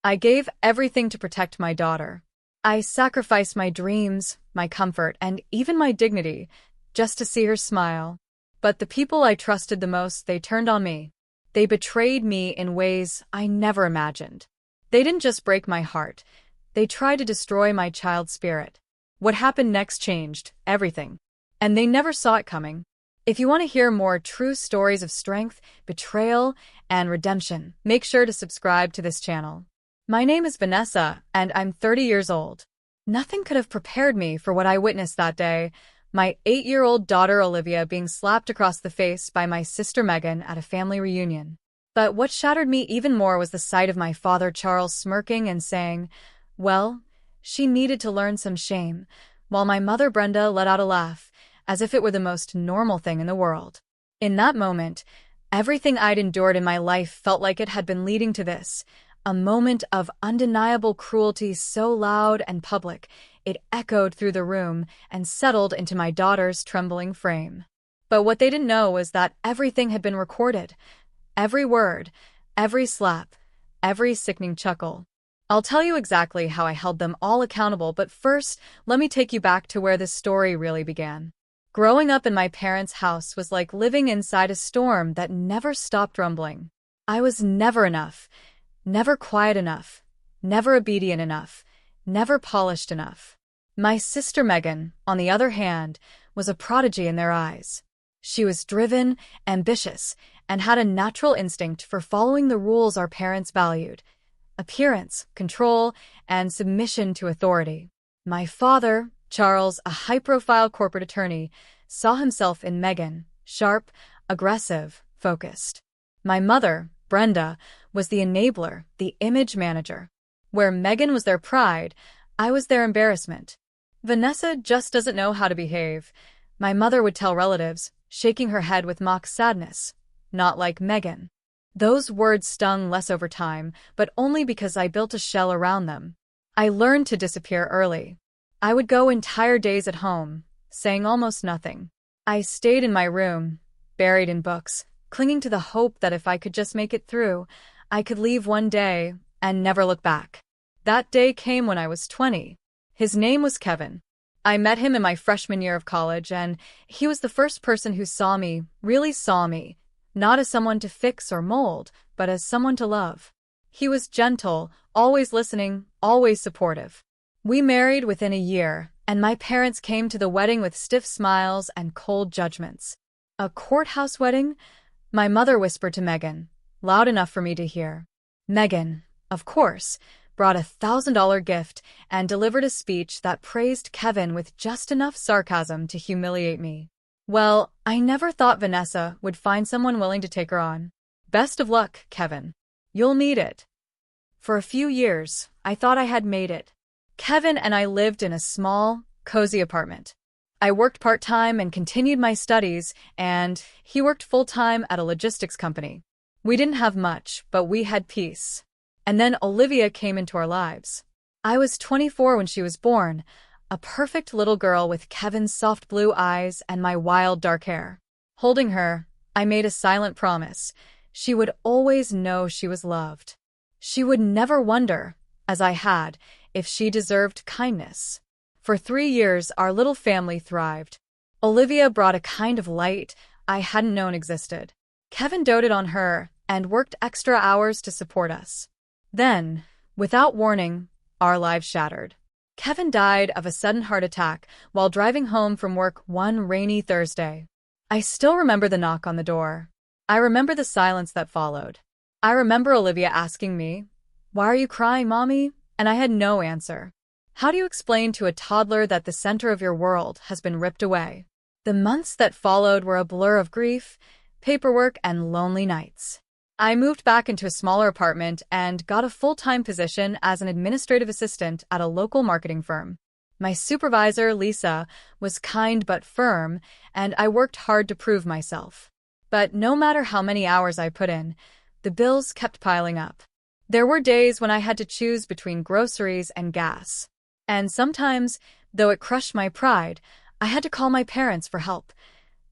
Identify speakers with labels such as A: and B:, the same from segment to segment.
A: I gave everything to protect my daughter. I sacrificed my dreams, my comfort, and even my dignity just to see her smile. But the people I trusted the most, they turned on me. They betrayed me in ways I never imagined. They didn't just break my heart. They tried to destroy my child's spirit. What happened next changed everything. And they never saw it coming. If you want to hear more true stories of strength, betrayal, and redemption, make sure to subscribe to this channel. My name is Vanessa, and I'm 30 years old. Nothing could have prepared me for what I witnessed that day. My 8-year-old daughter Olivia being slapped across the face by my sister Megan at a family reunion. But what shattered me even more was the sight of my father Charles smirking and saying, "Well, she needed to learn some shame," while my mother Brenda let out a laugh, as if it were the most normal thing in the world. In that moment, everything I'd endured in my life felt like it had been leading to this, a moment of undeniable cruelty so loud and public, it echoed through the room and settled into my daughter's trembling frame. But what they didn't know was that everything had been recorded. Every word, every slap, every sickening chuckle. I'll tell you exactly how I held them all accountable, but first, let me take you back to where this story really began. Growing up in my parents' house was like living inside a storm that never stopped rumbling. I was never enough, never quiet enough, never obedient enough, never polished enough. My sister Megan, on the other hand, was a prodigy in their eyes. She was driven, ambitious, and had a natural instinct for following the rules our parents valued: appearance, control, and submission to authority. My father, Charles, a high-profile corporate attorney, saw himself in Megan, sharp, aggressive, focused. My mother, Brenda, was the enabler, the image manager. Where Megan was their pride, I was their embarrassment. "Vanessa just doesn't know how to behave," my mother would tell relatives, shaking her head with mock sadness. "Not like Megan." Those words stung less over time, but only because I built a shell around them. I learned to disappear early. I would go entire days at home, saying almost nothing. I stayed in my room, buried in books, clinging to the hope that if I could just make it through, I could leave one day and never look back. That day came when I was 20. His name was Kevin. I met him in my freshman year of college, and he was the first person who saw me, really saw me, not as someone to fix or mold, but as someone to love. He was gentle, always listening, always supportive. We married within a year, and my parents came to the wedding with stiff smiles and cold judgments. "A courthouse wedding?" my mother whispered to Megan, loud enough for me to hear. Megan, of course, brought a $1,000 gift and delivered a speech that praised Kevin with just enough sarcasm to humiliate me. Well, I never thought Vanessa would find someone willing to take her on. "Best of luck, Kevin. You'll need it." For a few years, I thought I had made it. Kevin and I lived in a small, cozy apartment. I worked part-time and continued my studies, and he worked full-time at a logistics company. We didn't have much, but we had peace. And then Olivia came into our lives. I was 24 when she was born, a perfect little girl with Kevin's soft blue eyes and my wild dark hair. Holding her, I made a silent promise. She would always know she was loved. She would never wonder, as I had, if she deserved kindness. For 3 years, our little family thrived. Olivia brought a kind of light I hadn't known existed. Kevin doted on her and worked extra hours to support us. Then, without warning, our lives shattered. Kevin died of a sudden heart attack while driving home from work one rainy Thursday. I still remember the knock on the door. I remember the silence that followed. I remember Olivia asking me, "Why are you crying, Mommy?" And I had no answer. How do you explain to a toddler that the center of your world has been ripped away? The months that followed were a blur of grief, paperwork, and lonely nights. I moved back into a smaller apartment and got a full-time position as an administrative assistant at a local marketing firm. My supervisor, Lisa, was kind but firm, and I worked hard to prove myself. But no matter how many hours I put in, the bills kept piling up. There were days when I had to choose between groceries and gas. And sometimes, though it crushed my pride, I had to call my parents for help,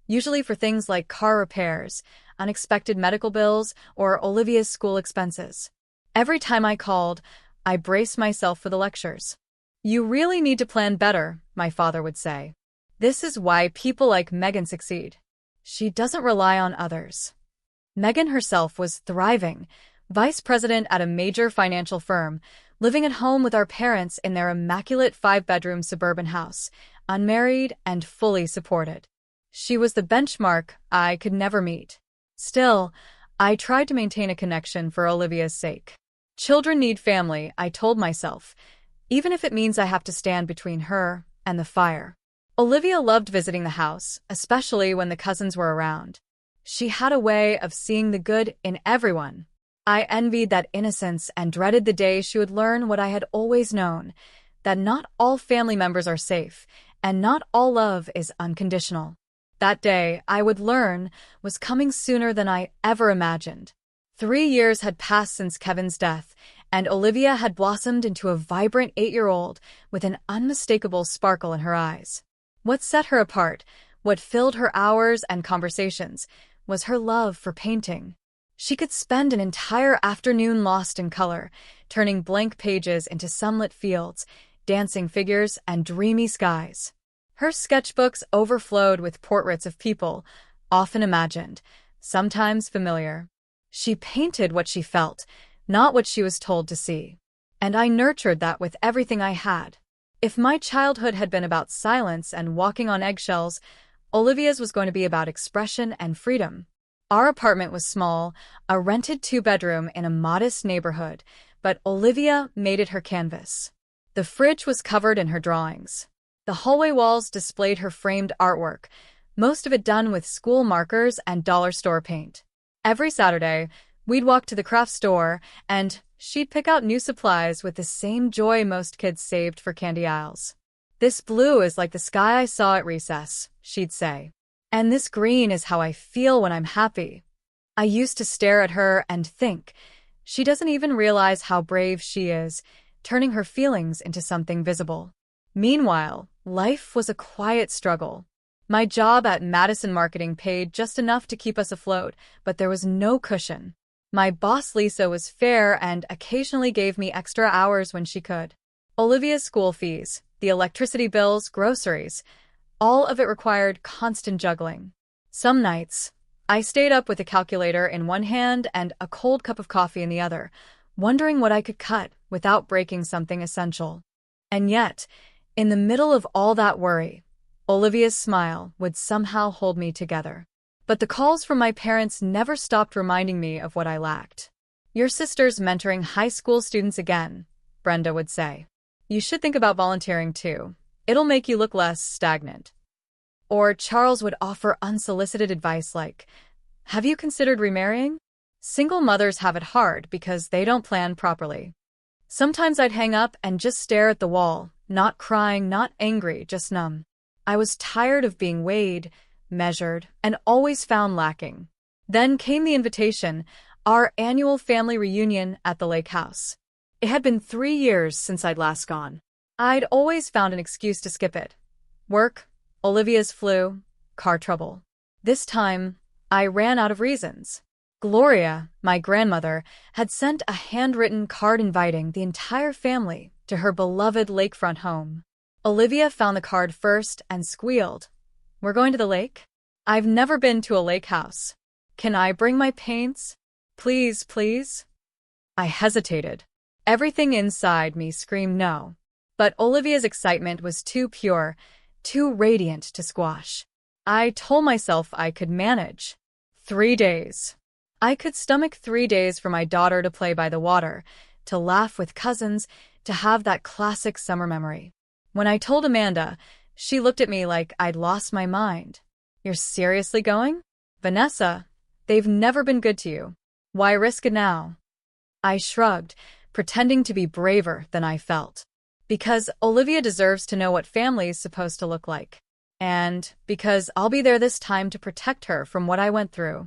A: usually for things like car repairs, unexpected medical bills, or Olivia's school expenses. Every time I called, I braced myself for the lectures. "You really need to plan better," my father would say. "This is why people like Megan succeed. She doesn't rely on others." Megan herself was thriving, vice president at a major financial firm, living at home with our parents in their immaculate 5-bedroom suburban house, unmarried and fully supported. She was the benchmark I could never meet. Still, I tried to maintain a connection for Olivia's sake. Children need family, I told myself, even if it means I have to stand between her and the fire. Olivia loved visiting the house, especially when the cousins were around. She had a way of seeing the good in everyone. I envied that innocence and dreaded the day she would learn what I had always known, that not all family members are safe, and not all love is unconditional. That day, I would learn, was coming sooner than I ever imagined. 3 years had passed since Kevin's death, and Olivia had blossomed into a vibrant 8-year-old with an unmistakable sparkle in her eyes. What set her apart, what filled her hours and conversations, was her love for painting. She could spend an entire afternoon lost in color, turning blank pages into sunlit fields, dancing figures, and dreamy skies. Her sketchbooks overflowed with portraits of people, often imagined, sometimes familiar. She painted what she felt, not what she was told to see. And I nurtured that with everything I had. If my childhood had been about silence and walking on eggshells, Olivia's was going to be about expression and freedom. Our apartment was small, a rented 2-bedroom in a modest neighborhood, but Olivia made it her canvas. The fridge was covered in her drawings. The hallway walls displayed her framed artwork, most of it done with school markers and dollar store paint. Every Saturday, we'd walk to the craft store, and she'd pick out new supplies with the same joy most kids saved for candy aisles. "This blue is like the sky I saw at recess," she'd say. "And this green is how I feel when I'm happy." I used to stare at her and think, she doesn't even realize how brave she is, turning her feelings into something visible. Meanwhile, life was a quiet struggle. My job at Madison Marketing paid just enough to keep us afloat, but there was no cushion. My boss Lisa was fair and occasionally gave me extra hours when she could. Olivia's school fees, the electricity bills, groceries, all of it required constant juggling. Some nights, I stayed up with a calculator in one hand and a cold cup of coffee in the other, wondering what I could cut without breaking something essential. And yet, in the middle of all that worry, Olivia's smile would somehow hold me together. But the calls from my parents never stopped reminding me of what I lacked. "Your sister's mentoring high school students again," Brenda would say. "You should think about volunteering too. It'll make you look less stagnant." Or Charles would offer unsolicited advice like, "Have you considered remarrying? Single mothers have it hard because they don't plan properly." Sometimes I'd hang up and just stare at the wall, not crying, not angry, just numb. I was tired of being weighed, measured, and always found lacking. Then came the invitation, our annual family reunion at the lake house. It had been 3 years since I'd last gone. I'd always found an excuse to skip it. Work, Olivia's flu, car trouble. This time, I ran out of reasons. Gloria, my grandmother, had sent a handwritten card inviting the entire family to her beloved lakefront home. Olivia found the card first and squealed, "We're going to the lake? I've never been to a lake house. Can I bring my paints? Please, please?" I hesitated. Everything inside me screamed no. But Olivia's excitement was too pure, too radiant to squash. I told myself I could manage. 3 days. I could stomach 3 days for my daughter to play by the water, to laugh with cousins, to have that classic summer memory. When I told Amanda, she looked at me like I'd lost my mind. "You're seriously going? Vanessa, they've never been good to you. Why risk it now?" I shrugged, pretending to be braver than I felt. Because Olivia deserves to know what family's supposed to look like. And because I'll be there this time to protect her from what I went through.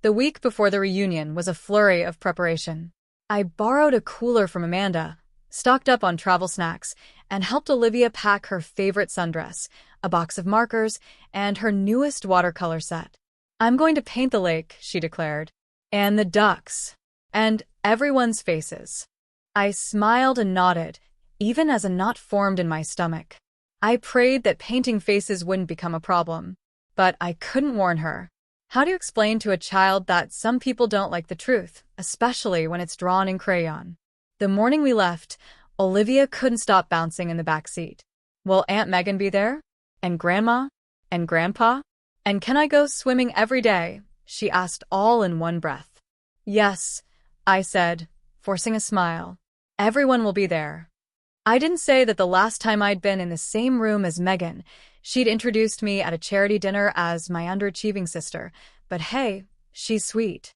A: The week before the reunion was a flurry of preparation. I borrowed a cooler from Amanda, stocked up on travel snacks, and helped Olivia pack her favorite sundress, a box of markers, and her newest watercolor set. "I'm going to paint the lake," she declared, "and the ducks, and everyone's faces." I smiled and nodded, even as a knot formed in my stomach. I prayed that painting faces wouldn't become a problem. But I couldn't warn her. How do you explain to a child that some people don't like the truth, especially when it's drawn in crayon? The morning we left, Olivia couldn't stop bouncing in the back seat. Will Aunt Megan be there? And Grandma? And Grandpa? And can I go swimming every day? She asked all in one breath. Yes, I said, forcing a smile. Everyone will be there. I didn't say that the last time I'd been in the same room as Megan, she'd introduced me at a charity dinner as my underachieving sister, but hey, she's sweet.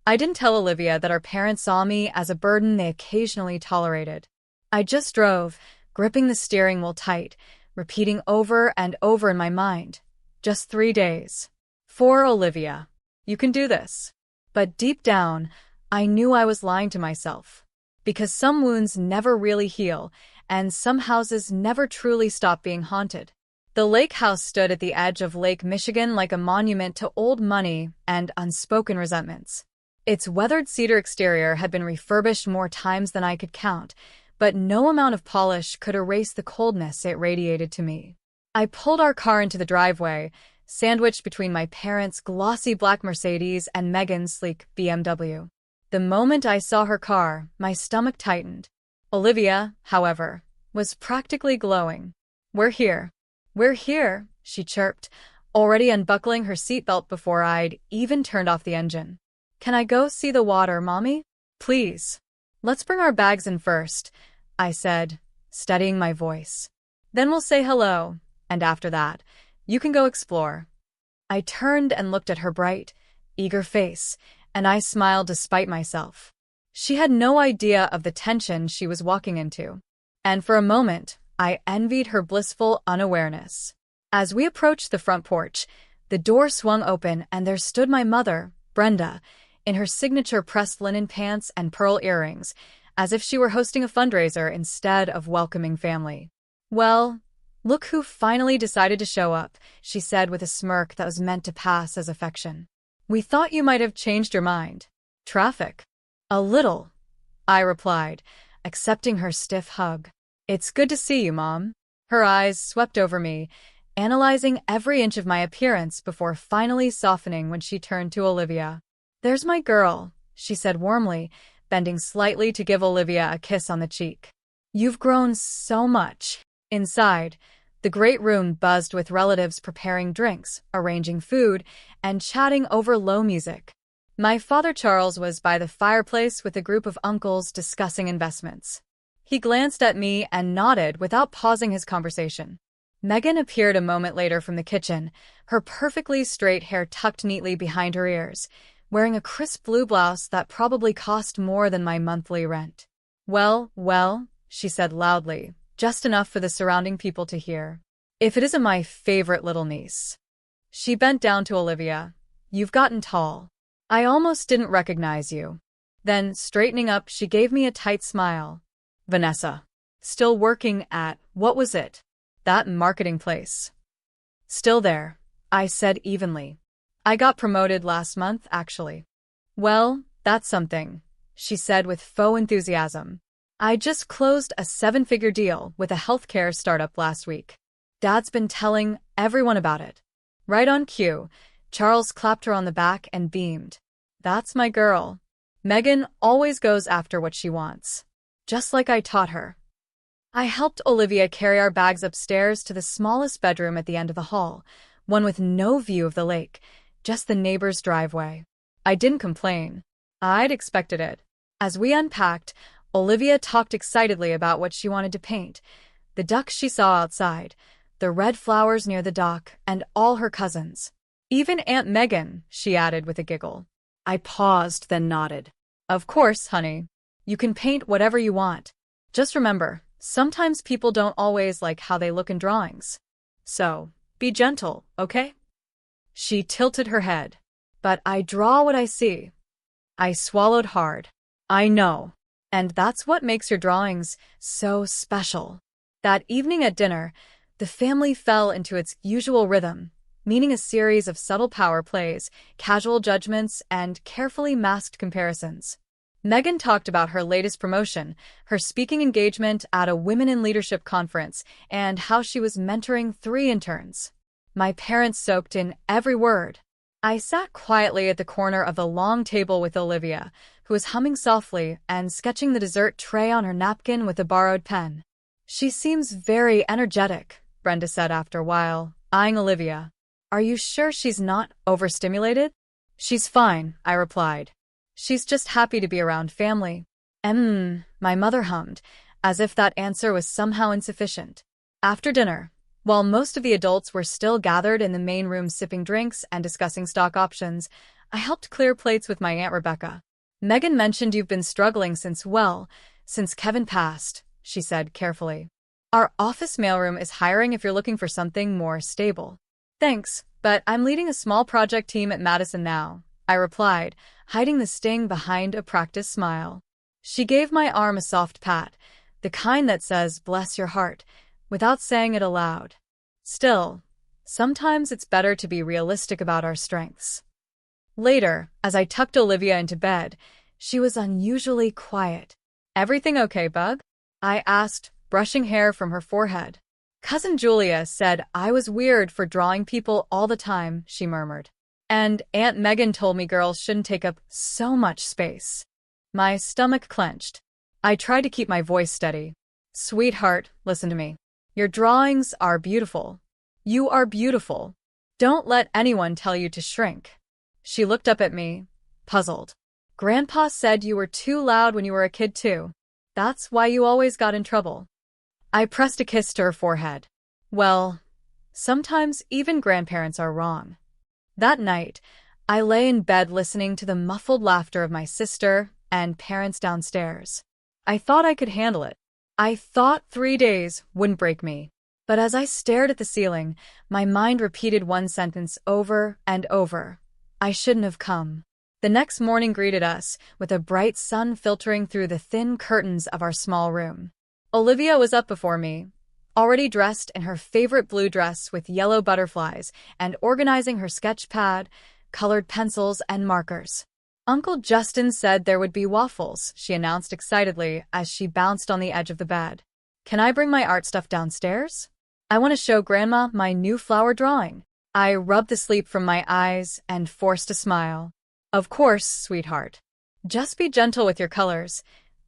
A: I didn't tell Olivia that our parents saw me as a burden they occasionally tolerated. I just drove, gripping the steering wheel tight, repeating over and over in my mind. Just 3 days. For Olivia. You can do this. But deep down, I knew I was lying to myself. Because some wounds never really heal, and some houses never truly stop being haunted. The lake house stood at the edge of Lake Michigan like a monument to old money and unspoken resentments. Its weathered cedar exterior had been refurbished more times than I could count, but no amount of polish could erase the coldness it radiated to me. I pulled our car into the driveway, sandwiched between my parents' glossy black Mercedes and Megan's sleek BMW. The moment I saw her car, my stomach tightened. Olivia, however, was practically glowing. We're here. We're here, she chirped, already unbuckling her seatbelt before I'd even turned off the engine. Can I go see the water, Mommy? Please. Let's bring our bags in first, I said, steadying my voice. Then we'll say hello, and after that, you can go explore. I turned and looked at her bright, eager face, and I smiled despite myself. She had no idea of the tension she was walking into. And for a moment, I envied her blissful unawareness. As we approached the front porch, the door swung open and there stood my mother, Brenda, in her signature pressed linen pants and pearl earrings, as if she were hosting a fundraiser instead of welcoming family. Well, look who finally decided to show up, she said with a smirk that was meant to pass as affection. We thought you might have changed your mind. Traffic? A little, I replied, accepting her stiff hug. It's good to see you, Mom. Her eyes swept over me, analyzing every inch of my appearance before finally softening when she turned to Olivia. There's my girl, she said warmly, bending slightly to give Olivia a kiss on the cheek. You've grown so much. Inside, the great room buzzed with relatives preparing drinks, arranging food, and chatting over low music. My father Charles was by the fireplace with a group of uncles discussing investments. He glanced at me and nodded without pausing his conversation. Megan appeared a moment later from the kitchen, her perfectly straight hair tucked neatly behind her ears, wearing a crisp blue blouse that probably cost more than my monthly rent. Well, she said loudly, just enough for the surrounding people to hear. If it isn't my favorite little niece. She bent down to Olivia. You've gotten tall. I almost didn't recognize you. Then, straightening up, she gave me a tight smile. Vanessa. Still working at, what was it? That marketing place. Still there, I said evenly. I got promoted last month, actually. Well, that's something, she said with faux enthusiasm. I just closed a 7-figure deal with a healthcare startup last week. Dad's been telling everyone about it. Right on cue, Charles clapped her on the back and beamed. That's my girl. Megan always goes after what she wants. Just like I taught her. I helped Olivia carry our bags upstairs to the smallest bedroom at the end of the hall, one with no view of the lake, just the neighbor's driveway. I didn't complain. I'd expected it. As we unpacked, Olivia talked excitedly about what she wanted to paint, the ducks she saw outside, the red flowers near the dock, and all her cousins. Even Aunt Megan, she added with a giggle. I paused, then nodded. Of course, honey. You can paint whatever you want. Just remember, sometimes people don't always like how they look in drawings. So, be gentle, okay? She tilted her head. But I draw what I see. I swallowed hard. I know. And that's what makes your drawings so special. That evening at dinner, the family fell into its usual rhythm, meaning a series of subtle power plays, casual judgments, and carefully masked comparisons. Megan talked about her latest promotion, her speaking engagement at a Women in Leadership conference, and how she was mentoring 3 interns. My parents soaked in every word. I sat quietly at the corner of the long table with Olivia, who was humming softly and sketching the dessert tray on her napkin with a borrowed pen. "She seems very energetic," Brenda said after a while, eyeing Olivia. "Are you sure she's not overstimulated?" "She's fine," I replied. "She's just happy to be around family." My mother hummed, as if that answer was somehow insufficient. After dinner, while most of the adults were still gathered in the main room sipping drinks and discussing stock options, I helped clear plates with my Aunt Rebecca. "Megan mentioned you've been struggling since Kevin passed," she said carefully. "Our office mailroom is hiring if you're looking for something more stable." "Thanks, but I'm leading a small project team at Madison now," I replied, hiding the sting behind a practiced smile. She gave my arm a soft pat, the kind that says, "Bless your heart," without saying it aloud. Still, sometimes it's better to be realistic about our strengths. Later, as I tucked Olivia into bed, she was unusually quiet. "Everything okay, Bug?" I asked, brushing hair from her forehead. "Cousin Julia said I was weird for drawing people all the time," she murmured. "And Aunt Megan told me girls shouldn't take up so much space." My stomach clenched. I tried to keep my voice steady. "Sweetheart, listen to me. Your drawings are beautiful. You are beautiful. Don't let anyone tell you to shrink." She looked up at me, puzzled. "Grandpa said you were too loud when you were a kid too. That's why you always got in trouble." I pressed a kiss to her forehead. "Well, sometimes even grandparents are wrong." That night, I lay in bed listening to the muffled laughter of my sister and parents downstairs. I thought I could handle it. I thought 3 days wouldn't break me. But as I stared at the ceiling, my mind repeated one sentence over and over. I shouldn't have come. The next morning greeted us with a bright sun filtering through the thin curtains of our small room. Olivia was up before me, already dressed in her favorite blue dress with yellow butterflies and organizing her sketch pad, colored pencils, and markers. "Uncle Justin said there would be waffles," she announced excitedly as she bounced on the edge of the bed. "Can I bring my art stuff downstairs? I want to show Grandma my new flower drawing." I rubbed the sleep from my eyes and forced a smile. "Of course, sweetheart. Just be gentle with your colors.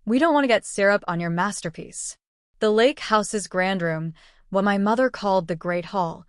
A: We don't want to get syrup on your masterpiece." The lake house's grand room, what my mother called the Great Hall,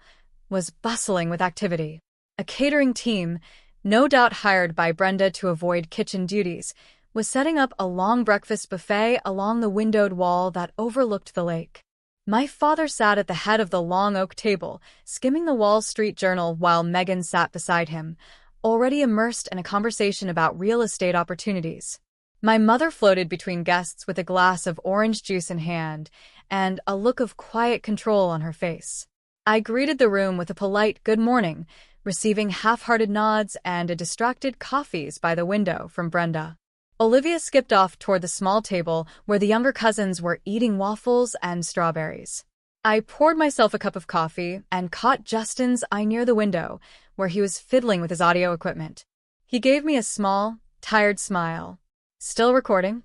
A: was bustling with activity. A catering team, no doubt hired by Brenda to avoid kitchen duties, was setting up a long breakfast buffet along the windowed wall that overlooked the lake. My father sat at the head of the long oak table, skimming the Wall Street Journal while Megan sat beside him, already immersed in a conversation about real estate opportunities. My mother floated between guests with a glass of orange juice in hand and a look of quiet control on her face. I greeted the room with a polite good morning, receiving half-hearted nods and a distracted coffees by the window from Brenda. Olivia skipped off toward the small table where the younger cousins were eating waffles and strawberries. I poured myself a cup of coffee and caught Justin's eye near the window, where he was fiddling with his audio equipment. He gave me a small, tired smile. "Still recording?"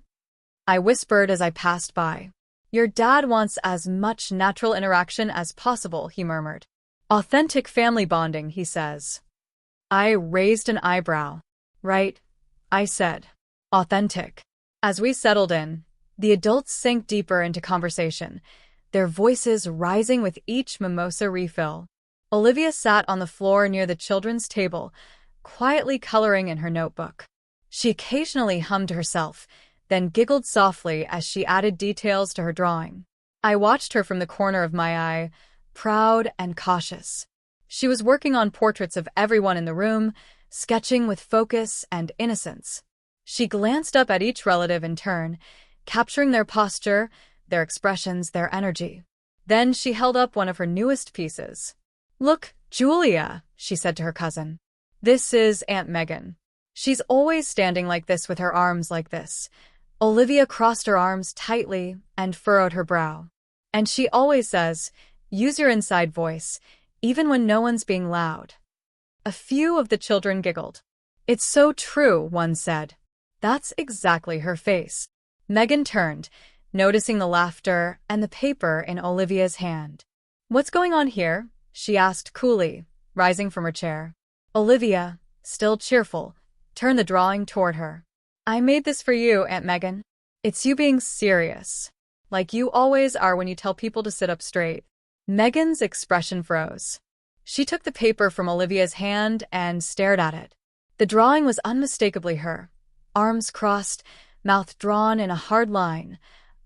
A: I whispered as I passed by. "Your dad wants as much natural interaction as possible," he murmured. "Authentic family bonding," he says. I raised an eyebrow. "Right," I said. "Authentic." As we settled in, the adults sank deeper into conversation, their voices rising with each mimosa refill. Olivia sat on the floor near the children's table, quietly coloring in her notebook. She occasionally hummed to herself, then giggled softly as she added details to her drawing. I watched her from the corner of my eye, proud and cautious. She was working on portraits of everyone in the room, sketching with focus and innocence. She glanced up at each relative in turn, capturing their posture, their expressions, their energy. Then she held up one of her newest pieces. "Look, Julia," she said to her cousin. "This is Aunt Megan. She's always standing like this with her arms like this." Olivia crossed her arms tightly and furrowed her brow. "And she always says, 'Use your inside voice, even when no one's being loud.'" A few of the children giggled. "It's so true," one said. That's exactly her face. Megan turned, noticing the laughter and the paper in Olivia's hand. "What's going on here?" she asked coolly, rising from her chair. Olivia, still cheerful, turned the drawing toward her. "I made this for you, Aunt Megan. It's you being serious, like you always are when you tell people to sit up straight." Megan's expression froze. She took the paper from Olivia's hand and stared at it. The drawing was unmistakably her. Arms crossed, mouth drawn in a hard line,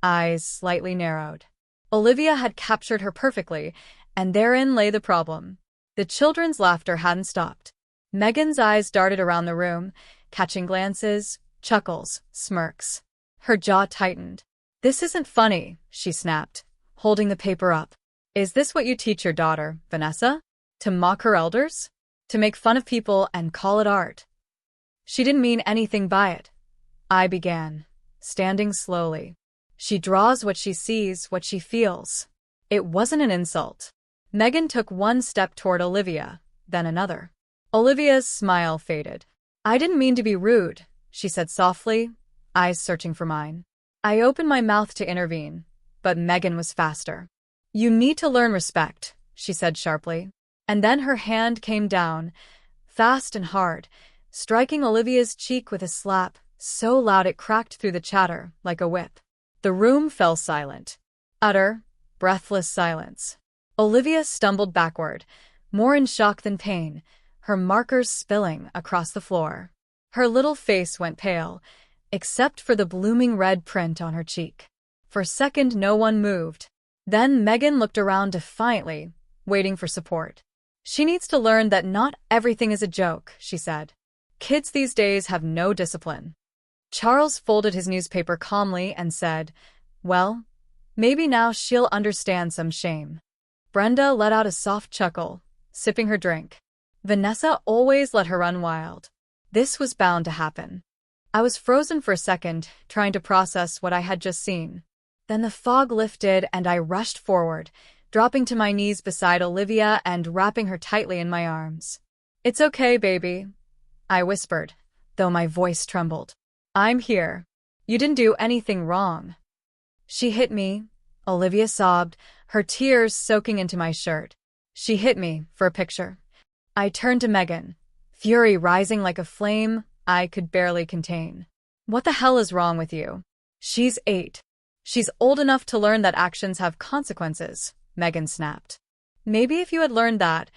A: eyes slightly narrowed. Olivia had captured her perfectly, and therein lay the problem. The children's laughter hadn't stopped. Megan's eyes darted around the room, catching glances, chuckles, smirks. Her jaw tightened. "This isn't funny," she snapped, holding the paper up. "Is this what you teach your daughter, Vanessa? To mock her elders? To make fun of people and call it art?" "She didn't mean anything by it," I began, standing slowly. "She draws what she sees, what she feels." It wasn't an insult. Megan took one step toward Olivia, then another. Olivia's smile faded. "I didn't mean to be rude," she said softly, eyes searching for mine. I opened my mouth to intervene, but Megan was faster. "You need to learn respect," she said sharply. And then her hand came down, fast and hard, striking Olivia's cheek with a slap so loud it cracked through the chatter like a whip. The room fell silent. Utter, breathless silence. Olivia stumbled backward, more in shock than pain, her markers spilling across the floor. Her little face went pale, except for the blooming red print on her cheek. For a second, no one moved. Then Megan looked around defiantly, waiting for support. "She needs to learn that not everything is a joke," she said. "Kids these days have no discipline." Charles folded his newspaper calmly and said, "Well, maybe now she'll understand some shame." Brenda let out a soft chuckle, sipping her drink. Vanessa always let her run wild. This was bound to happen. I was frozen for a second, trying to process what I had just seen. Then the fog lifted and I rushed forward, dropping to my knees beside Olivia and wrapping her tightly in my arms. "It's okay, baby," I whispered, though my voice trembled. "I'm here. You didn't do anything wrong." "She hit me," Olivia sobbed, her tears soaking into my shirt. "She hit me for a picture." I turned to Megan, fury rising like a flame I could barely contain. "What the hell is wrong with you? She's 8. She's old enough to learn that actions have consequences," Megan snapped. "Maybe if you had learned that,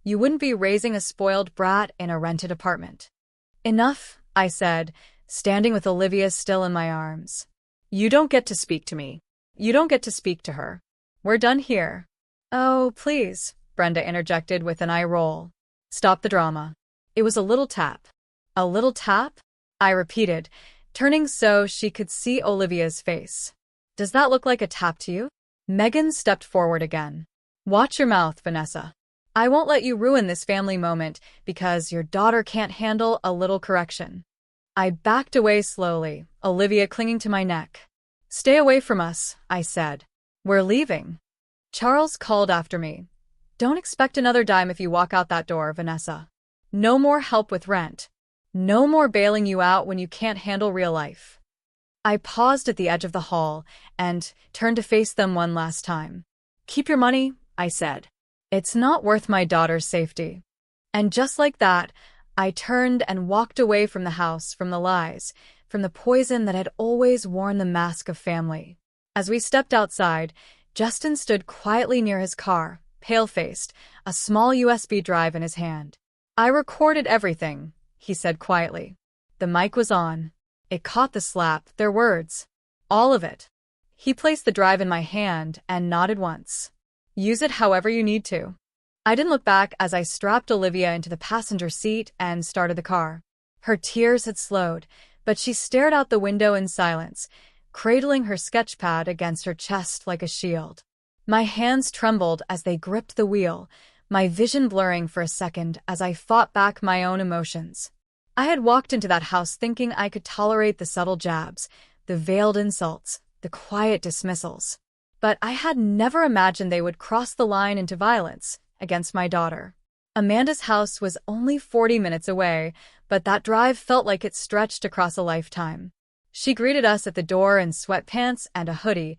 A: you wouldn't be raising a spoiled brat in a rented apartment." "Enough," I said, standing with Olivia still in my arms. "You don't get to speak to me. You don't get to speak to her. We're done here." "Oh, please," Brenda interjected with an eye roll. "Stop the drama." It was a little tap. "A little tap?" I repeated, turning so she could see Olivia's face. "Does that look like a tap to you?" Megan stepped forward again. "Watch your mouth, Vanessa. I won't let you ruin this family moment because your daughter can't handle a little correction." I backed away slowly, Olivia clinging to my neck. "Stay away from us," I said. "We're leaving." Charles called after me. "Don't expect another dime if you walk out that door, Vanessa. No more help with rent. No more bailing you out when you can't handle real life." I paused at the edge of the hall and turned to face them one last time. "Keep your money," I said. "It's not worth my daughter's safety." And just like that, I turned and walked away from the house, from the lies, from the poison that had always worn the mask of family. As we stepped outside, Justin stood quietly near his car, pale-faced, a small USB drive in his hand. "I recorded everything," he said quietly. The mic was on. It caught the slap, their words. All of it. He placed the drive in my hand and nodded once. "Use it however you need to." I didn't look back as I strapped Olivia into the passenger seat and started the car. Her tears had slowed, but she stared out the window in silence, cradling her sketchpad against her chest like a shield. My hands trembled as they gripped the wheel, my vision blurring for a second as I fought back my own emotions. I had walked into that house thinking I could tolerate the subtle jabs, the veiled insults, the quiet dismissals. But I had never imagined they would cross the line into violence against my daughter. Amanda's house was only 40 minutes away, but that drive felt like it stretched across a lifetime. She greeted us at the door in sweatpants and a hoodie,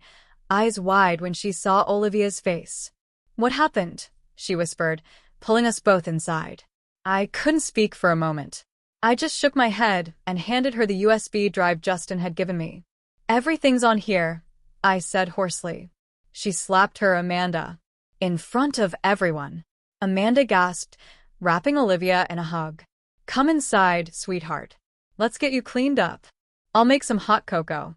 A: eyes wide when she saw Olivia's face. "What happened?" she whispered, pulling us both inside. I couldn't speak for a moment. I just shook my head and handed her the USB drive Justin had given me. "Everything's on here," I said hoarsely. She slapped her Amanda. In front of everyone. Amanda gasped, wrapping Olivia in a hug. "Come inside, sweetheart. Let's get you cleaned up. I'll make some hot cocoa."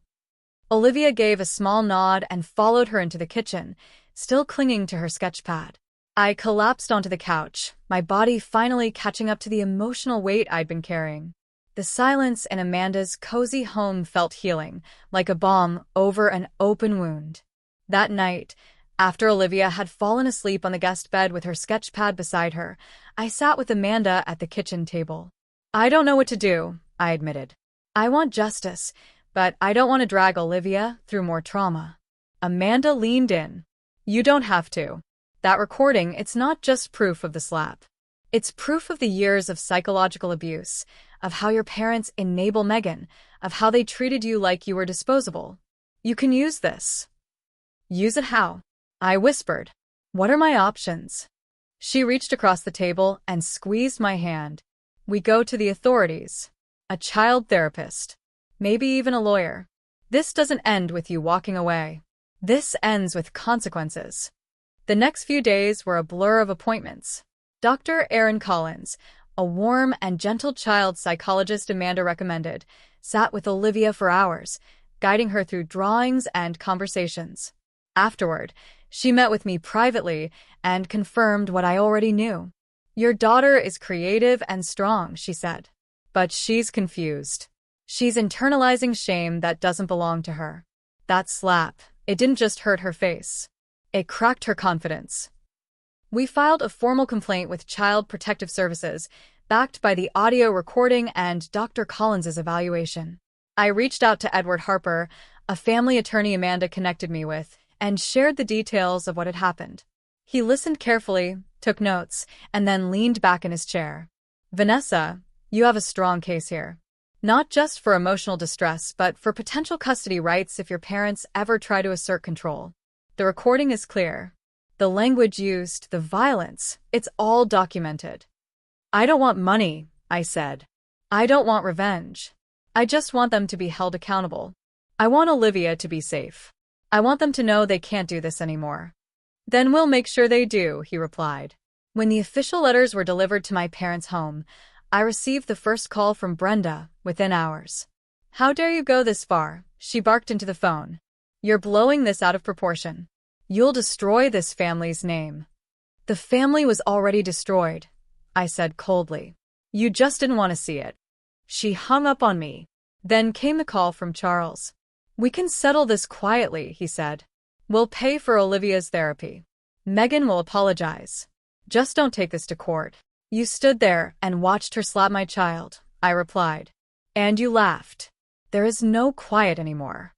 A: Olivia gave a small nod and followed her into the kitchen, still clinging to her sketchpad. I collapsed onto the couch, my body finally catching up to the emotional weight I'd been carrying. The silence in Amanda's cozy home felt healing, like a balm over an open wound. That night, after Olivia had fallen asleep on the guest bed with her sketchpad beside her, I sat with Amanda at the kitchen table. "I don't know what to do," I admitted. "I want justice, but I don't want to drag Olivia through more trauma." Amanda leaned in. "You don't have to. That recording, it's not just proof of the slap. It's proof of the years of psychological abuse, of how your parents enable Megan, of how they treated you like you were disposable. You can use this." "Use it how?" I whispered. "What are my options?" She reached across the table and squeezed my hand. "We go to the authorities. A child therapist. Maybe even a lawyer. This doesn't end with you walking away. This ends with consequences." The next few days were a blur of appointments. Dr. Aaron Collins, a warm and gentle child psychologist Amanda recommended, sat with Olivia for hours, guiding her through drawings and conversations. Afterward, she met with me privately and confirmed what I already knew. "Your daughter is creative and strong," she said. "But she's confused. She's internalizing shame that doesn't belong to her." That slap, it didn't just hurt her face. It cracked her confidence. We filed a formal complaint with Child Protective Services, backed by the audio recording and Dr. Collins's evaluation. I reached out to Edward Harper, a family attorney Amanda connected me with, and shared the details of what had happened. He listened carefully, took notes, and then leaned back in his chair. "Vanessa, you have a strong case here. Not just for emotional distress, but for potential custody rights if your parents ever try to assert control. The recording is clear. The language used, the violence, it's all documented." "I don't want money," I said. "I don't want revenge. I just want them to be held accountable. I want Olivia to be safe. I want them to know they can't do this anymore." "Then we'll make sure they do," he replied. When the official letters were delivered to my parents' home, I received the first call from Brenda within hours. "How dare you go this far?" she barked into the phone. "You're blowing this out of proportion. You'll destroy this family's name." "The family was already destroyed," I said coldly. "You just didn't want to see it." She hung up on me. Then came the call from Charles. "We can settle this quietly," he said. "We'll pay for Olivia's therapy. Megan will apologize. Just don't take this to court." "You stood there and watched her slap my child," I replied. "And you laughed. There is no quiet anymore."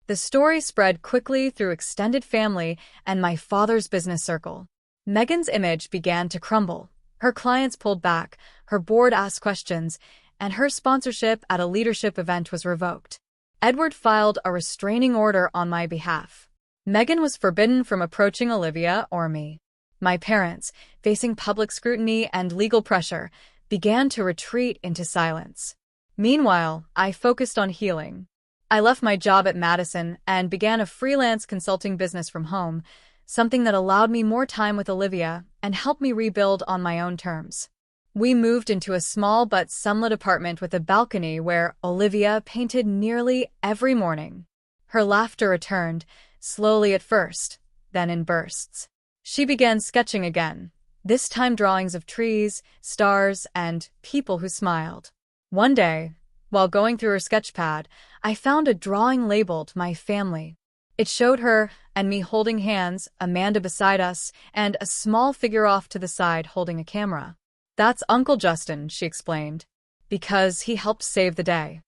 A: The story spread quickly through extended family and my father's business circle. Megan's image began to crumble. Her clients pulled back, her board asked questions, and her sponsorship at a leadership event was revoked. Edward filed a restraining order on my behalf. Megan was forbidden from approaching Olivia or me. My parents, facing public scrutiny and legal pressure, began to retreat into silence. Meanwhile, I focused on healing. I left my job at Madison and began a freelance consulting business from home, something that allowed me more time with Olivia and helped me rebuild on my own terms. We moved into a small but sunlit apartment with a balcony where Olivia painted nearly every morning. Her laughter returned, slowly at first, then in bursts. She began sketching again, this time drawings of trees, stars, and people who smiled. One day, while going through her sketchpad, I found a drawing labeled My Family. It showed her and me holding hands, Amanda beside us, and a small figure off to the side holding a camera. "That's Uncle Justin," she explained, "because he helped save the day."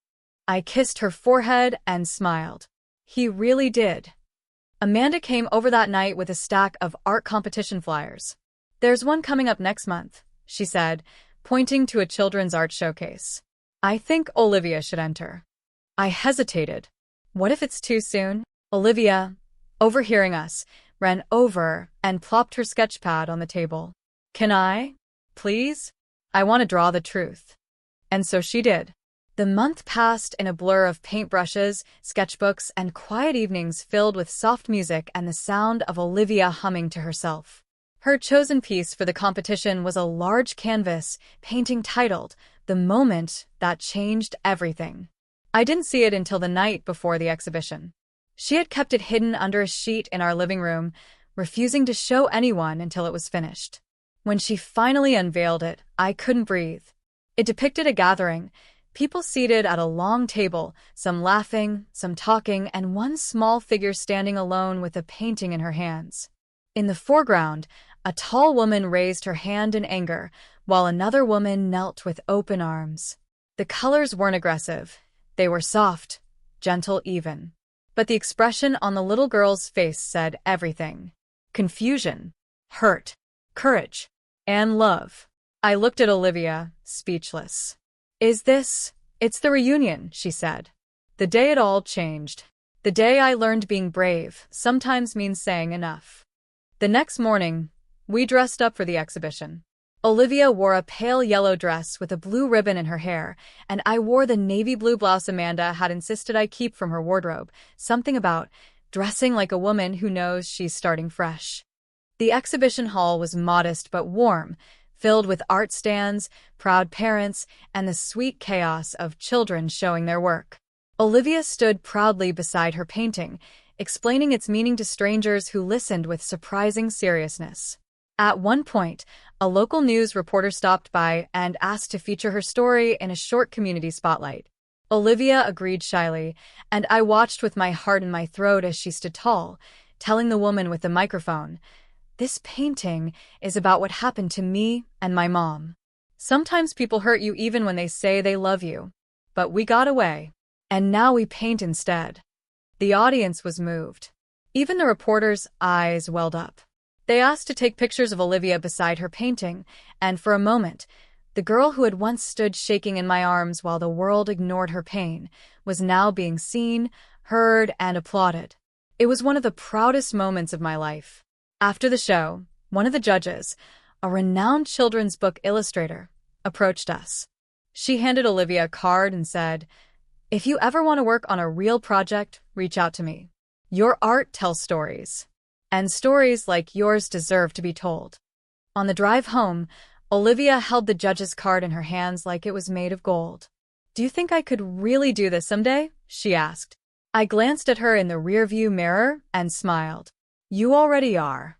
A: I kissed her forehead and smiled. He really did. Amanda came over that night with a stack of art competition flyers. "There's one coming up next month," she said, pointing to a children's art showcase. "I think Olivia should enter." I hesitated. What if it's too soon? Olivia, overhearing us, ran over and plopped her sketchpad on the table. "Can I? Please? I want to draw the truth." And so she did. The month passed in a blur of paintbrushes, sketchbooks, and quiet evenings filled with soft music and the sound of Olivia humming to herself. Her chosen piece for the competition was a large canvas painting titled "The Moment That Changed Everything." I didn't see it until the night before the exhibition. She had kept it hidden under a sheet in our living room, refusing to show anyone until it was finished. When she finally unveiled it, I couldn't breathe. It depicted a gathering, people seated at a long table, some laughing, some talking, and one small figure standing alone with a painting in her hands. In the foreground, a tall woman raised her hand in anger, while another woman knelt with open arms. The colors weren't aggressive. They were soft, gentle even. But the expression on the little girl's face said everything. Confusion, hurt, courage, and love. I looked at Olivia, speechless. It's the reunion," she said. "The day it all changed. The day I learned being brave sometimes means saying enough." The next morning, we dressed up for the exhibition. Olivia wore a pale yellow dress with a blue ribbon in her hair, and I wore the navy blue blouse Amanda had insisted I keep from her wardrobe, something about dressing like a woman who knows she's starting fresh. The exhibition hall was modest but warm, filled with art stands, proud parents, and the sweet chaos of children showing their work. Olivia stood proudly beside her painting, explaining its meaning to strangers who listened with surprising seriousness. At one point, a local news reporter stopped by and asked to feature her story in a short community spotlight. Olivia agreed shyly, and I watched with my heart in my throat as she stood tall, telling the woman with the microphone, "This painting is about what happened to me and my mom. Sometimes people hurt you even when they say they love you. But we got away. And now we paint instead." The audience was moved. Even the reporters' eyes welled up. They asked to take pictures of Olivia beside her painting, and for a moment, the girl who had once stood shaking in my arms while the world ignored her pain was now being seen, heard, and applauded. It was one of the proudest moments of my life. After the show, one of the judges, a renowned children's book illustrator, approached us. She handed Olivia a card and said, "If you ever want to work on a real project, reach out to me. Your art tells stories. And stories like yours deserve to be told." On the drive home, Olivia held the judge's card in her hands like it was made of gold. "Do you think I could really do this someday?" she asked. I glanced at her in the rearview mirror and smiled. "You already are."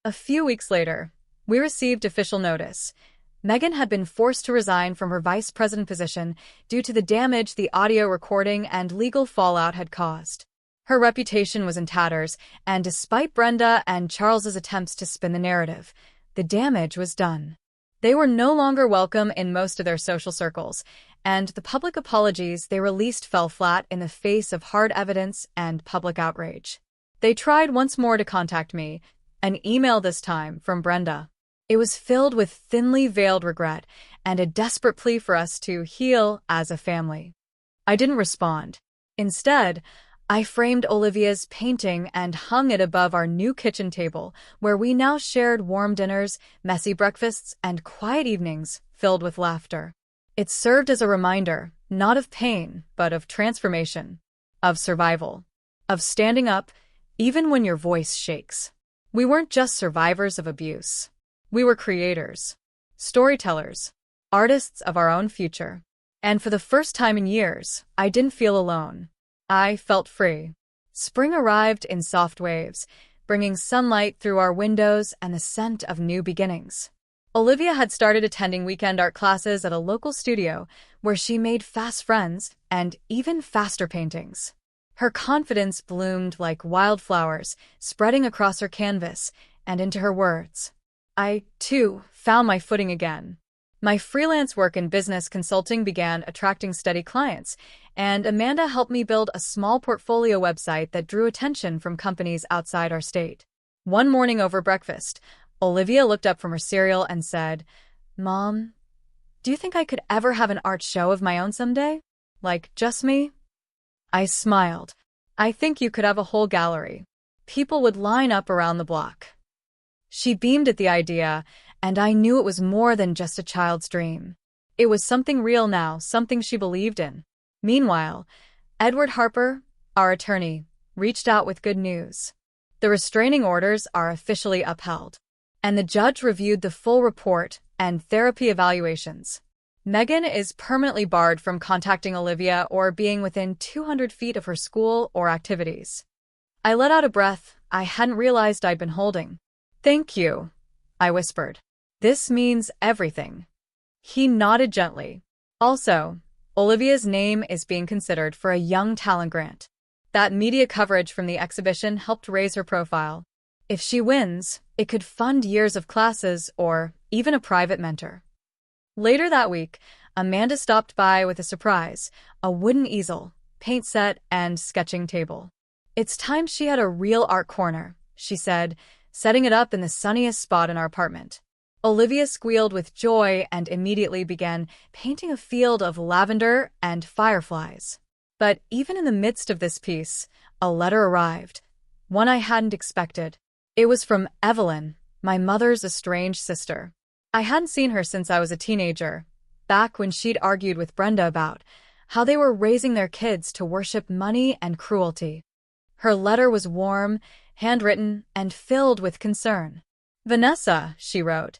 A: A few weeks later, we received official notice. Megan had been forced to resign from her vice president position due to the damage the audio recording and legal fallout had caused. Her reputation was in tatters, and despite Brenda and Charles's attempts to spin the narrative, the damage was done. They were no longer welcome in most of their social circles, and the public apologies they released fell flat in the face of hard evidence and public outrage. They tried once more to contact me, an email this time from Brenda. It was filled with thinly veiled regret and a desperate plea for us to heal as a family. I didn't respond. Instead, I framed Olivia's painting and hung it above our new kitchen table, where we now shared warm dinners, messy breakfasts, and quiet evenings filled with laughter. It served as a reminder, not of pain, but of transformation, of survival, of standing up, even when your voice shakes. We weren't just survivors of abuse. We were creators, storytellers, artists of our own future. And for the first time in years, I didn't feel alone. I felt free. Spring arrived in soft waves, bringing sunlight through our windows and the scent of new beginnings. Olivia had started attending weekend art classes at a local studio where she made fast friends and even faster paintings. Her confidence bloomed like wildflowers, spreading across her canvas and into her words. I, too, found my footing again. My freelance work in business consulting began attracting steady clients, and Amanda helped me build a small portfolio website that drew attention from companies outside our state. One morning over breakfast, Olivia looked up from her cereal and said, "Mom, Do you think I could ever have an art show of my own someday? Like, just me? I smiled. I think you could have a whole gallery. People would line up around the block. She beamed at the idea, and I knew it was more than just a child's dream. It was something real now, something she believed in. Meanwhile, Edward Harper, our attorney, reached out with good news. The restraining orders are officially upheld, and the judge reviewed the full report and therapy evaluations. Megan is permanently barred from contacting Olivia or being within 200 feet of her school or activities. I let out a breath I hadn't realized I'd been holding. Thank you, I whispered. This means everything. He nodded gently. Also, Olivia's name is being considered for a young talent grant. That media coverage from the exhibition helped raise her profile. If she wins, it could fund years of classes or even a private mentor. Later that week, Amanda stopped by with a surprise, a wooden easel, paint set, and sketching table. It's time she had a real art corner, she said, setting it up in the sunniest spot in our apartment. Olivia squealed with joy and immediately began painting a field of lavender and fireflies. But even in the midst of this piece, a letter arrived, one I hadn't expected. It was from Evelyn, my mother's estranged sister. I hadn't seen her since I was a teenager, back when she'd argued with Brenda about how they were raising their kids to worship money and cruelty. Her letter was warm, handwritten, and filled with concern. Vanessa, she wrote,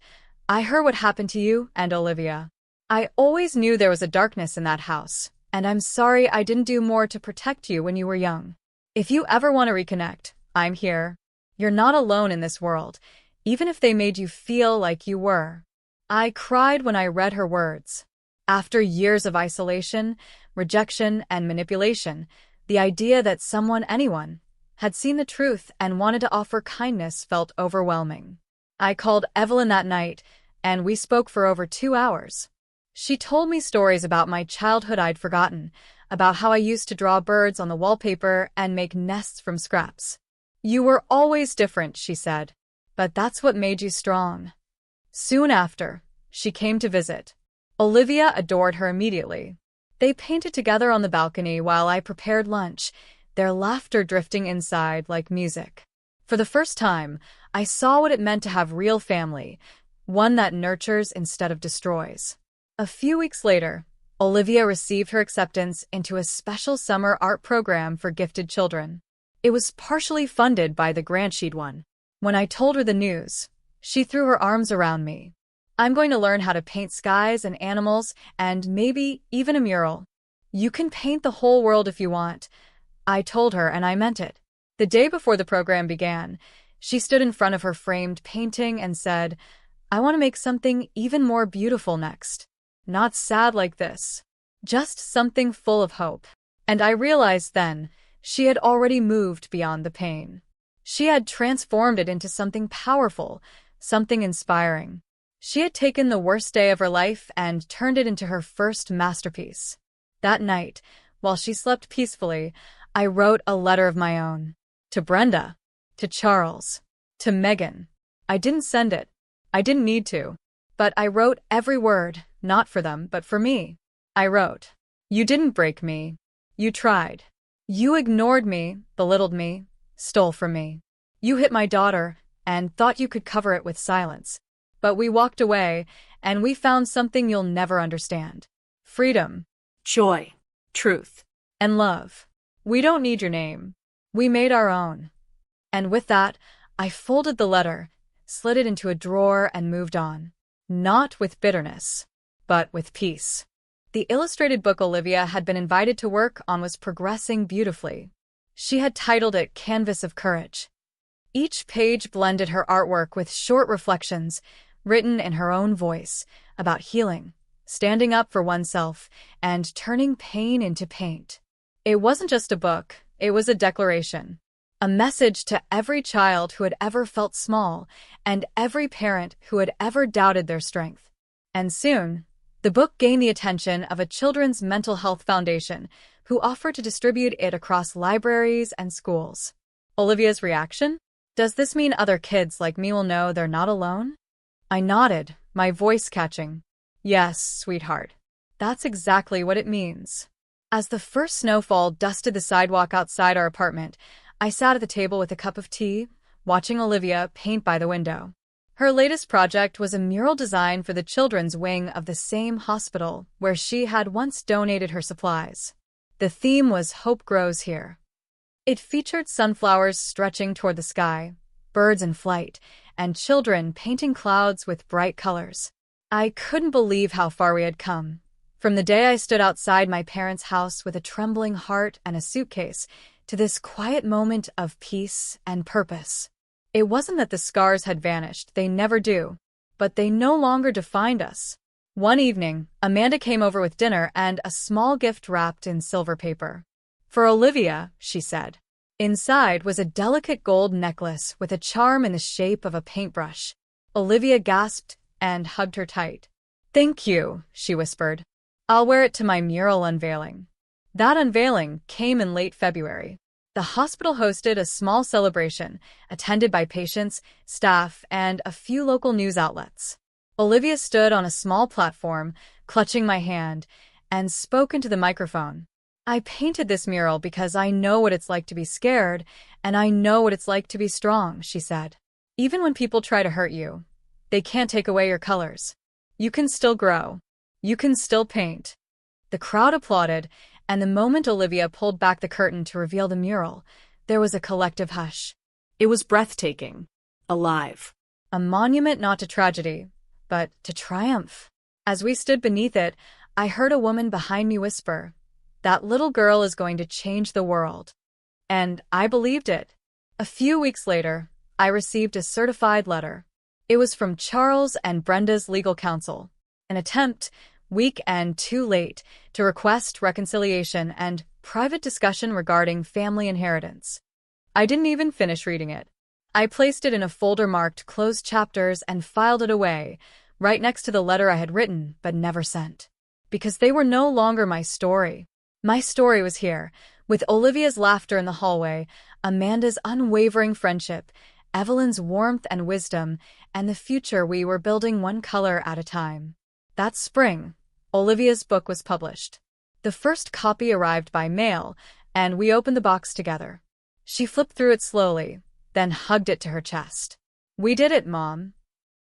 A: I heard what happened to you and Olivia. I always knew there was a darkness in that house, and I'm sorry I didn't do more to protect you when you were young. If you ever want to reconnect, I'm here. You're not alone in this world, even if they made you feel like you were. I cried when I read her words. After years of isolation, rejection, and manipulation, the idea that anyone, had seen the truth and wanted to offer kindness felt overwhelming. I called Evelyn that night, and we spoke for over 2 hours. She told me stories about my childhood I'd forgotten, about how I used to draw birds on the wallpaper and make nests from scraps. You were always different, she said, but that's what made you strong. Soon after, she came to visit. Olivia adored her immediately. They painted together on the balcony while I prepared lunch, their laughter drifting inside like music. For the first time, I saw what it meant to have real family, one that nurtures instead of destroys. A few weeks later, Olivia received her acceptance into a special summer art program for gifted children. It was partially funded by the grant she'd won. When I told her the news, she threw her arms around me. I'm going to learn how to paint skies and animals and maybe even a mural. You can paint the whole world if you want, I told her, and I meant it. The day before the program began, she stood in front of her framed painting and said, I want to make something even more beautiful next. Not sad like this. Just something full of hope. And I realized then, she had already moved beyond the pain. She had transformed it into something powerful, something inspiring. She had taken the worst day of her life and turned it into her first masterpiece. That night, while she slept peacefully, I wrote a letter of my own. To Brenda. To Charles. To Megan. I didn't send it. I didn't need to. But I wrote every word, not for them, but for me. I wrote, you didn't break me. You tried. You ignored me, belittled me, stole from me. You hit my daughter and thought you could cover it with silence. But we walked away, and we found something you'll never understand. Freedom. Joy. Truth. And love. We don't need your name. We made our own. And with that, I folded the letter, slid it into a drawer, and moved on. Not with bitterness, but with peace. The illustrated book Olivia had been invited to work on was progressing beautifully. She had titled it Canvas of Courage. Each page blended her artwork with short reflections, written in her own voice, about healing, standing up for oneself, and turning pain into paint. It wasn't just a book, it was a declaration. A message to every child who had ever felt small, and every parent who had ever doubted their strength. And soon, the book gained the attention of a children's mental health foundation, who offered to distribute it across libraries and schools. Olivia's reaction? Does this mean other kids like me will know they're not alone? I nodded, my voice catching. Yes, sweetheart. That's exactly what it means. As the first snowfall dusted the sidewalk outside our apartment, I sat at the table with a cup of tea, watching Olivia paint by the window. Her latest project was a mural design for the children's wing of the same hospital where she had once donated her supplies. The theme was Hope Grows Here. It featured sunflowers stretching toward the sky, birds in flight, and children painting clouds with bright colors. I couldn't believe how far we had come. From the day I stood outside my parents' house with a trembling heart and a suitcase, to this quiet moment of peace and purpose. It wasn't that the scars had vanished, they never do, but they no longer defined us. One evening, Amanda came over with dinner and a small gift wrapped in silver paper. For Olivia, she said. Inside was a delicate gold necklace with a charm in the shape of a paintbrush. Olivia gasped and hugged her tight. "Thank you," she whispered. "I'll wear it to my mural unveiling." That unveiling came in late February. The hospital hosted a small celebration, attended by patients, staff, and a few local news outlets. Olivia stood on a small platform, clutching my hand, and spoke into the microphone. "I painted this mural because I know what it's like to be scared, and I know what it's like to be strong," she said. "Even when people try to hurt you, they can't take away your colors. You can still grow. You can still paint." The crowd applauded, and the moment Olivia pulled back the curtain to reveal the mural, there was a collective hush.
B: It was breathtaking. Alive.
A: A monument not to tragedy, but to triumph. As we stood beneath it, I heard a woman behind me whisper, "That little girl is going to change the world." And I believed it. A few weeks later, I received a certified letter. It was from Charles and Brenda's legal counsel. An attempt, weak and too late, to request reconciliation and private discussion regarding family inheritance. I didn't even finish reading it. I placed it in a folder marked Closed Chapters and filed it away, right next to the letter I had written but never sent. Because they were no longer my story. My story was here, with Olivia's laughter in the hallway, Amanda's unwavering friendship, Evelyn's warmth and wisdom, and the future we were building one color at a time. That spring, Olivia's book was published. The first copy arrived by mail, and we opened the box together. She flipped through it slowly, then hugged it to her chest. "We did it, Mom."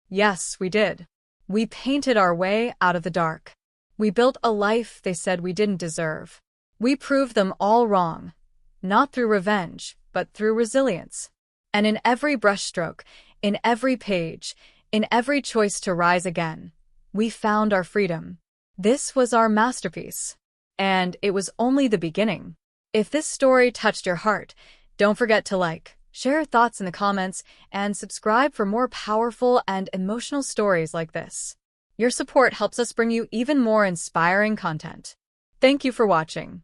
A: Yes, we did. We painted our way out of the dark. We built a life they said we didn't deserve. We proved them all wrong, not through revenge, but through resilience. And in every brushstroke, in every page, in every choice to rise again, we found our freedom. This was our masterpiece. And it was only the beginning. If this story touched your heart, don't forget to like, share your thoughts in the comments, and subscribe for more powerful and emotional stories like this. Your support helps us bring you even more inspiring content. Thank you for watching.